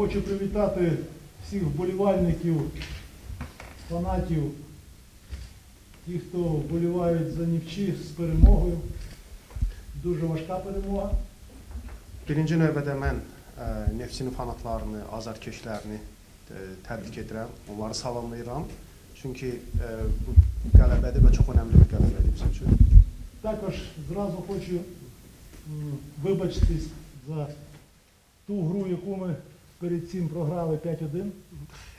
хочу привітати всіх вболівальників, фанатів, ті, хто вболівають за Нефтçi з перемогою. Дуже важка перемога. Birinci növbədə mən Nefçinin fanatlarını, azarkeşlərini təbrik edirəm, onları salamlayıram. Çünki bu qələbədir və çox önəmli bir qələbədir bizim üçün. Також зразу хочу вибачитись за ту гру, яку ми перед цим програли 5-1.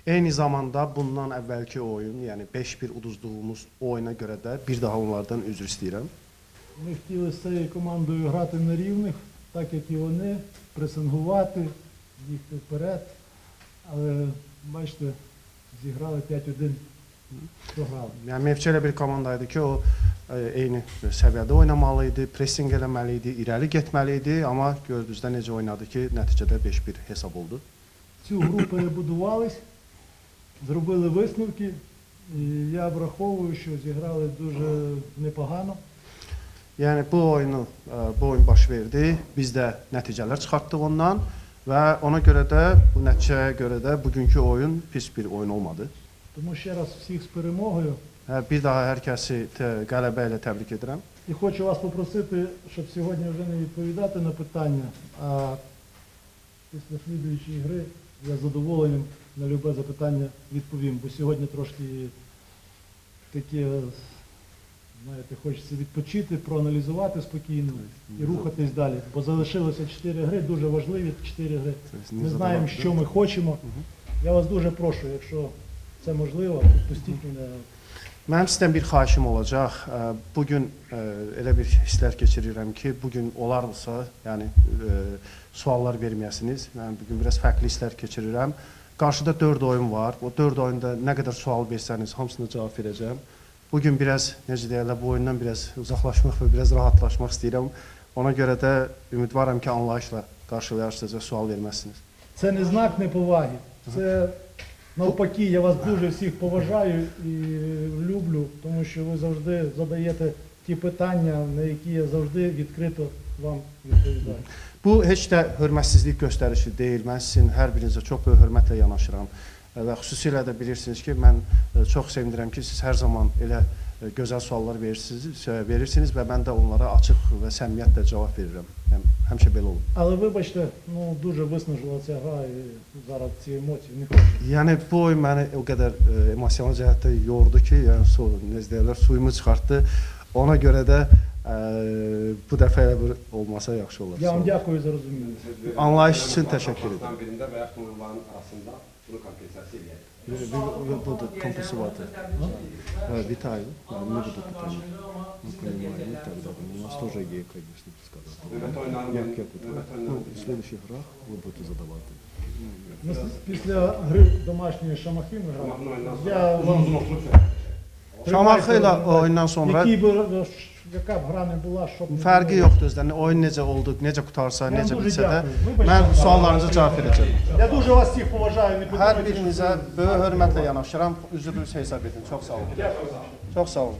Eyni zamanda bundan əvvəlki oyun, yəni 5-1 uduzduğumuz oyuna görə də bir daha onlardan üzr istəyirəm. Ми хотіли з цією командою грати на рівних, так як і вони, пресингувати, їхати вперед. Але, бачите, зіграли 5-1, програли. Yəni Nefçi elə bir komandaydı ki, o eyni səviyyədə oynamalı idi, pressing eləməli idi, irəli getməli idi, amma gördünüz də necə oynadı ki, nəticədə 5-1 hesab oldu. Цю гру перебудувались, зробили висновки, і я враховую, що зіграли дуже непогано. Yəni bu oyun baş verdi, biz də nəticələr çıxartdıq ondan və ona görə də, bu nəticəyə görə də bugünkü oyun pis bir oyun olmadı. Тому ще раз всіх з перемогою. Bir daha hər kəsi qələbə ilə təbrik edirəm. І хочу вас попросити, щоб сьогодні вже не відповідати на питання, а після слідуючої гри я з задоволенням на любе запитання відповім, бо сьогодні трошки таке, знаєте, хочеться відпочити, проаналізувати спокійно і рухатись далі. Бо залишилося 4 гри, дуже важливі 4 гри. Ми знаємо, що ми хочемо. Я вас дуже прошу, якщо це можливо, відпустіть мене. Mənim sizdən bir xahişim olacaq. Bugün elə bir hisslər keçirirəm ki, bugün olardısa, yəni suallar verməyəsiniz. Mən bugün biraz fərqli hisslər keçirirəm. Qarşıda 4 oyun var. O 4 oyunda nə qədər sual versəniz, hamısına cavab verəcəm. Bugün biraz, necə deyirlər, bu oyundan biraz uzaqlaşmaq və biraz rahatlaşmaq istəyirəm. Ona görə də ümidvaram ki, anlayışla qarşılayarsınız və sual verməzsiniz. Це не знак неповаги. Це навпаки, я вас дуже всіх поважаю і люблю, тому що ви завжди задаєте ті питання, на які я завжди відкрито вам відповідаю. Bu heç də hörmətsizlik göstərişi deyil. Mən sizin hər birinizə çox böyük hörmətlə yanaşıram. Və xüsusilə də bilirsiniz ki, mən çox sevindirəm ki, siz hər zaman elə gözəl suallar verirsiniz və mən də onlara açıq və səmimiyyətlə cavab verirəm. Həmişə belə olur. Але вибачте, ну дуже виснажила ця гра і зараз ці емоції не хочу. Yəni bu oyun məni o qədər emosional cəhətdə yordu ki, yəni necə deyirlər, suyumu çıxartdı. Ona görə də bu dəfə elə bir olmasa yaxşı olar. Я вам дякую за розуміння. Anlayış üçün təşəkkür edirəm. Birində və yaxud onların arasında bunu kompensasiya eləyək. Буду компенсувати. Вітаю. Не буду питання. Ми розуміємо, так далі. У нас теж є, звісно, сказати. Ну, в следующих грах ви будете задавати. Ми після гри домашньої Шамахи ми грали. Я вам Şamaxı ilə oyundan sonra яка б гра не була, щоб не fərqi було. yoxdur. Yəni oyun necə oldu, necə qutarsa, Mən necə дуже bitsə də дякую. mən suallarınıza cavab verəcəm. Я дуже вас всіх поважаю, не Hər подумайте, що birinizə böyük hörmətlə yanaşıram. Üzrünüz hesab edin. Çox sağ olun. Çox sağ olun.